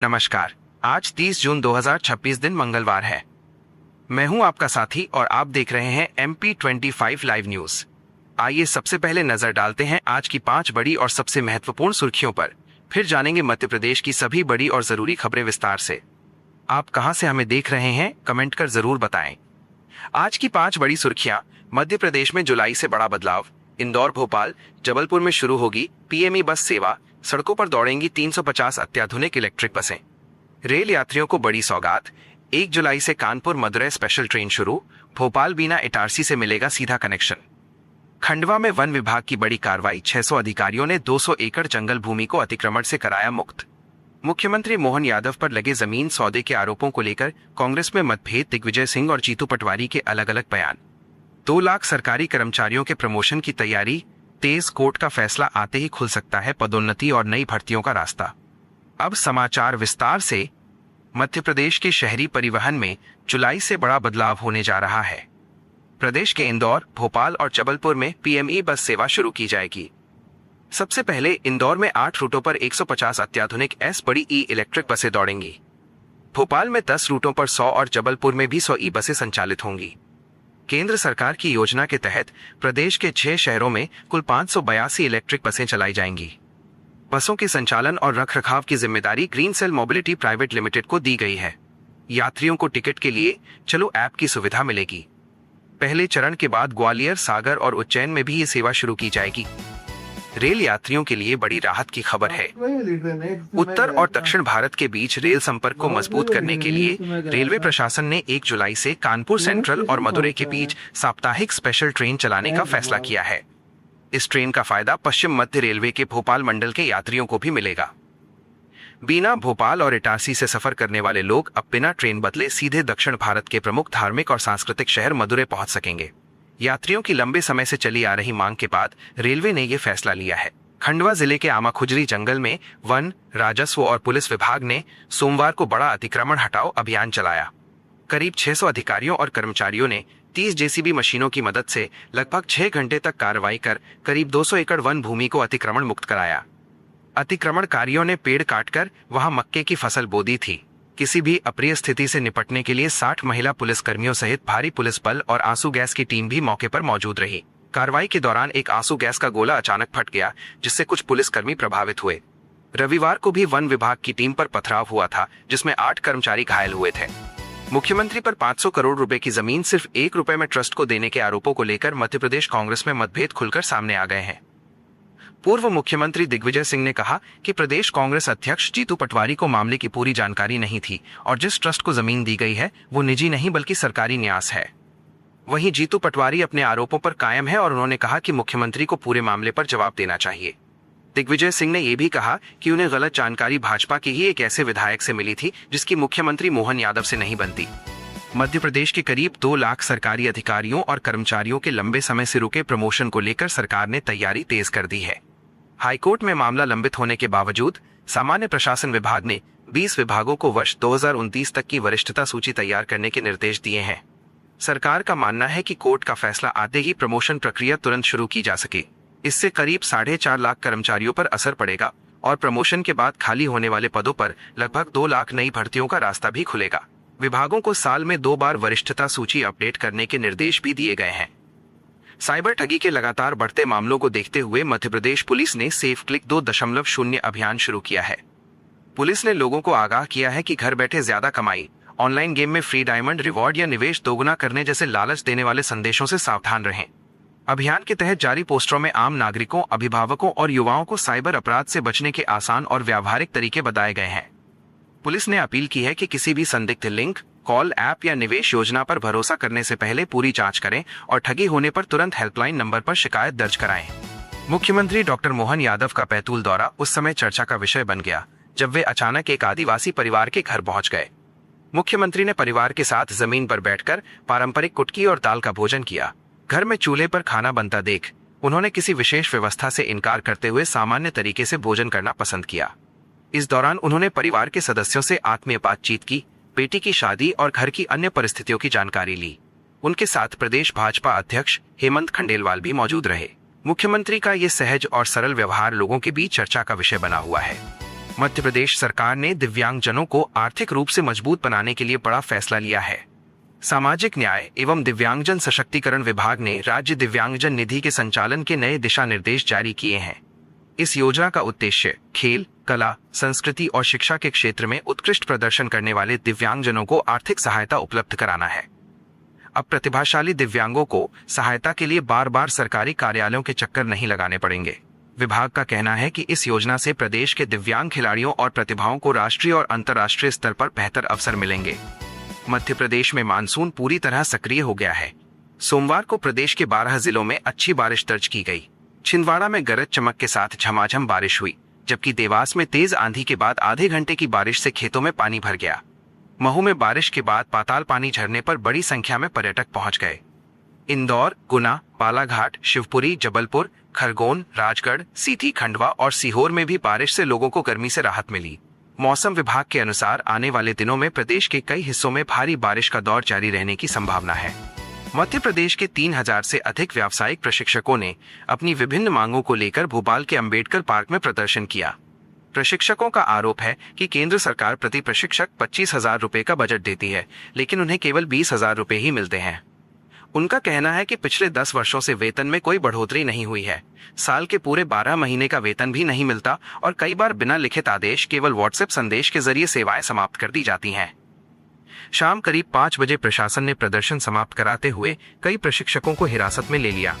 नमस्कार। आज 30 जून 2026 दिन मंगलवार है। मैं हूं आपका साथी और आप देख रहे हैं MP25 लाइव न्यूज। आइए सबसे पहले नजर डालते हैं आज की 5 बड़ी और सबसे महत्वपूर्ण सुर्खियों पर। फिर जानेंगे मध्य प्रदेश की सभी बड़ी और जरूरी खबरें विस्तार से। आप कहां से हमें देख रहे हैं, कमेंट कर जरूर बताएं। आज की 5 बड़ी सुर्खियां। मध्य प्रदेश में जुलाई से बड़ा बदलाव। इंदौर, भोपाल, जबलपुर में शुरू होगी PME बस सेवा। सड़कों पर दौड़ेंगी 350 अत्याधुनिक इलेक्ट्रिक बसें। रेल यात्रियों को बड़ी सौगात। 1 जुलाई से कानपुर मदुरै स्पेशल ट्रेन शुरू। भोपाल बीना इटारसी से मिलेगा सीधा कनेक्शन। खंडवा में वन विभाग की बड़ी कार्रवाई। 600 अधिकारियों ने 200 एकड़ जंगल भूमि को अतिक्रमण से कराया मुक्त। मुख्यमंत्री मोहन यादव पर लगे जमीन सौदे के आरोपों को लेकर कांग्रेस में मतभेद। दिग्विजय सिंह और जीतू पटवारी के अलग अलग बयान। 2 लाख सरकारी कर्मचारियों के प्रमोशन की तैयारी तेज। कोर्ट का फैसला आते ही खुल सकता है पदोन्नति और नई भर्तियों का रास्ता। अब समाचार विस्तार से। मध्य प्रदेश के शहरी परिवहन में जुलाई से बड़ा बदलाव होने जा रहा है। प्रदेश के इंदौर, भोपाल और जबलपुर में PME बस सेवा शुरू की जाएगी। सबसे पहले इंदौर में 8 रूटों पर 150 अत्याधुनिक बड़ी इलेक्ट्रिक बसें दौड़ेंगी। भोपाल में 10 रूटों पर 100 और जबलपुर में भी 100 बसें संचालित होंगी। केंद्र सरकार की योजना के तहत प्रदेश के 6 शहरों में कुल 582 इलेक्ट्रिक बसें चलाई जाएंगी। बसों के संचालन और रखरखाव की जिम्मेदारी Green Cell Mobility Private Limited को दी गई है। यात्रियों को टिकट के लिए चलो ऐप की सुविधा मिलेगी। पहले चरण के बाद ग्वालियर, सागर और उज्जैन में भी ये सेवा शुरू की जाएगी। रेल यात्रियों के लिए बड़ी राहत की खबर है। उत्तर और दक्षिण भारत के बीच रेल संपर्क को मजबूत करने के लिए रेलवे प्रशासन ने 1 जुलाई से कानपुर सेंट्रल और मदुरै के बीच साप्ताहिक स्पेशल ट्रेन चलाने का फैसला किया है। इस ट्रेन का फायदा पश्चिम मध्य रेलवे के भोपाल मंडल के यात्रियों को भी मिलेगा। बीना, भोपाल और इटारसी से सफर करने वाले लोग अब बिना ट्रेन बदले सीधे दक्षिण भारत के प्रमुख धार्मिक और सांस्कृतिक शहर मदुरै पहुंच सकेंगे। यात्रियों की लंबे समय से चली आ रही मांग के बाद रेलवे ने यह फैसला लिया है। खंडवा जिले के आमाखुजरी जंगल में वन, राजस्व और पुलिस विभाग ने सोमवार को बड़ा अतिक्रमण हटाओ अभियान चलाया। करीब 600 अधिकारियों और कर्मचारियों ने 30 JCB मशीनों की मदद से लगभग 6 घंटे तक कार्रवाई कर करीब 200 एकड़ वन भूमि को अतिक्रमण मुक्त कराया। अतिक्रमणकारियों ने पेड़ काटकर वहां मक्के की फसल बो दी थी। किसी भी अप्रिय स्थिति से निपटने के लिए 60 महिला पुलिसकर्मियों सहित भारी पुलिस बल और आंसू गैस की टीम भी मौके पर मौजूद रही। कार्रवाई के दौरान एक आंसू गैस का गोला अचानक फट गया, जिससे कुछ पुलिसकर्मी प्रभावित हुए। रविवार को भी वन विभाग की टीम पर पथराव हुआ था, जिसमें 8 कर्मचारी घायल हुए थे। मुख्यमंत्री पर 500 करोड़ रुपए की जमीन सिर्फ 1 रुपए में ट्रस्ट को देने के आरोपों को लेकर मध्य प्रदेश कांग्रेस में मतभेद खुलकर सामने आ गए हैं। पूर्व मुख्यमंत्री दिग्विजय सिंह ने कहा कि प्रदेश कांग्रेस अध्यक्ष जीतू पटवारी को मामले की पूरी जानकारी नहीं थी और जिस ट्रस्ट को जमीन दी गई है वो निजी नहीं बल्कि सरकारी न्यास है। वहीं जीतू पटवारी अपने आरोपों पर कायम है और उन्होंने कहा कि मुख्यमंत्री को पूरे मामले पर जवाब देना चाहिए। दिग्विजय सिंह ने यह भी कहा कि उन्हें गलत जानकारी भाजपा के ही एक ऐसे विधायक से मिली थी जिसकी मुख्यमंत्री मोहन यादव से नहीं बनती। मध्य प्रदेश के करीब 2 लाख सरकारी अधिकारियों और कर्मचारियों के लंबे समय से रुके प्रमोशन को लेकर सरकार ने तैयारी तेज कर दी है। हाईकोर्ट में मामला लंबित होने के बावजूद सामान्य प्रशासन विभाग ने 20 विभागों को वर्ष 2029 तक की वरिष्ठता सूची तैयार करने के निर्देश दिए हैं। सरकार का मानना है कि कोर्ट का फैसला आते ही प्रमोशन प्रक्रिया तुरंत शुरू की जा सके। इससे करीब 4.5 लाख कर्मचारियों पर असर पड़ेगा और प्रमोशन के बाद खाली होने वाले पदों पर लगभग 2 लाख नई भर्तियों का रास्ता भी खुलेगा। विभागों को साल में 2 बार वरिष्ठता सूची अपडेट करने के निर्देश भी दिए गए हैं। साइबर ठगी के लगातार बढ़ते मामलों को देखते हुए मध्य प्रदेश पुलिस ने सेफ क्लिक 2.0 अभियान शुरू किया है। पुलिस ने लोगों को आगाह किया है कि घर बैठे ज्यादा कमाई, ऑनलाइन गेम में फ्री डायमंड रिवॉर्ड या निवेश दोगुना करने जैसे लालच देने वाले संदेशों से सावधान रहें। अभियान के तहत जारी पोस्टरों में आम नागरिकों, अभिभावकों और युवाओं को साइबर अपराध से बचने के आसान और व्यावहारिक तरीके बताए गए हैं। पुलिस ने अपील की है कि किसी भी संदिग्ध लिंक, कॉल, ऐप या निवेश योजना पर भरोसा करने से पहले पूरी जांच करें और ठगी होने पर तुरंत हेल्पलाइन नंबर पर शिकायत दर्ज कराएं। मुख्यमंत्री डॉक्टर मोहन यादव का बैतूल दौरा उस समय चर्चा का विषय बन गया जब वे अचानक एक आदिवासी परिवार के घर पहुंच गए। मुख्यमंत्री ने परिवार के साथ जमीन पर बैठकर पारंपरिक कुटकी और दाल का भोजन किया। घर में चूल्हे पर खाना बनता देख उन्होंने किसी विशेष व्यवस्था से इनकार करते हुए सामान्य तरीके से भोजन करना पसंद किया। इस दौरान उन्होंने परिवार के सदस्यों से आत्मीय बातचीत की, बेटी की शादी और घर की अन्य परिस्थितियों की जानकारी ली। उनके साथ प्रदेश भाजपा अध्यक्ष हेमंत खंडेलवाल भी मौजूद रहे। मुख्यमंत्री का ये सहज और सरल व्यवहार लोगों के बीच चर्चा का विषय बना हुआ है। मध्य प्रदेश सरकार ने दिव्यांगजनों को आर्थिक रूप से मजबूत बनाने के लिए बड़ा फैसला लिया है। सामाजिक न्याय एवं दिव्यांगजन सशक्तिकरण विभाग ने राज्य दिव्यांगजन निधि के संचालन के नए दिशा निर्देश जारी किए हैं। इस योजना का उद्देश्य खेल, कला, संस्कृति और शिक्षा के क्षेत्र में उत्कृष्ट प्रदर्शन करने वाले दिव्यांगजनों को आर्थिक सहायता उपलब्ध कराना है। अब प्रतिभाशाली दिव्यांगों को सहायता के लिए बार बार सरकारी कार्यालयों के चक्कर नहीं लगाने पड़ेंगे। विभाग का कहना है कि इस योजना से प्रदेश के दिव्यांग खिलाड़ियों और प्रतिभाओं को राष्ट्रीय और अंतर्राष्ट्रीय स्तर पर बेहतर अवसर मिलेंगे। मध्य प्रदेश में मानसून पूरी तरह सक्रिय हो गया है। सोमवार को प्रदेश के 12 जिलों में अच्छी बारिश दर्ज की गई। छिंदवाड़ा में गरज चमक के साथ झमाझम बारिश हुई, जबकि देवास में तेज आंधी के बाद आधे घंटे की बारिश से खेतों में पानी भर गया। महू में बारिश के बाद पाताल पानी झरने पर बड़ी संख्या में पर्यटक पहुंच गए। इंदौर, गुना, बालाघाट, शिवपुरी, जबलपुर, खरगोन, राजगढ़, सीधी, खंडवा और सीहोर में भी बारिश से लोगों को गर्मी से राहत मिली। मौसम विभाग के अनुसार आने वाले दिनों में प्रदेश के कई हिस्सों में भारी बारिश का दौर जारी रहने की संभावना है। मध्य प्रदेश के 3000 से अधिक व्यावसायिक प्रशिक्षकों ने अपनी विभिन्न मांगों को लेकर भोपाल के अंबेडकर पार्क में प्रदर्शन किया। प्रशिक्षकों का आरोप है कि केंद्र सरकार प्रति प्रशिक्षक 25,000 रुपए का बजट देती है, लेकिन उन्हें केवल 20,000 रुपए ही मिलते हैं। उनका कहना है कि पिछले 10 वर्षों से वेतन में कोई बढ़ोतरी नहीं हुई है। साल के पूरे 12 महीने का वेतन भी नहीं मिलता और कई बार बिना लिखित आदेश केवल व्हाट्सएप संदेश के जरिए सेवाएं समाप्त कर दी जाती हैं। शाम करीब 5 बजे प्रशासन ने प्रदर्शन समाप्त कराते हुए कई प्रशिक्षकों को हिरासत में ले लिया।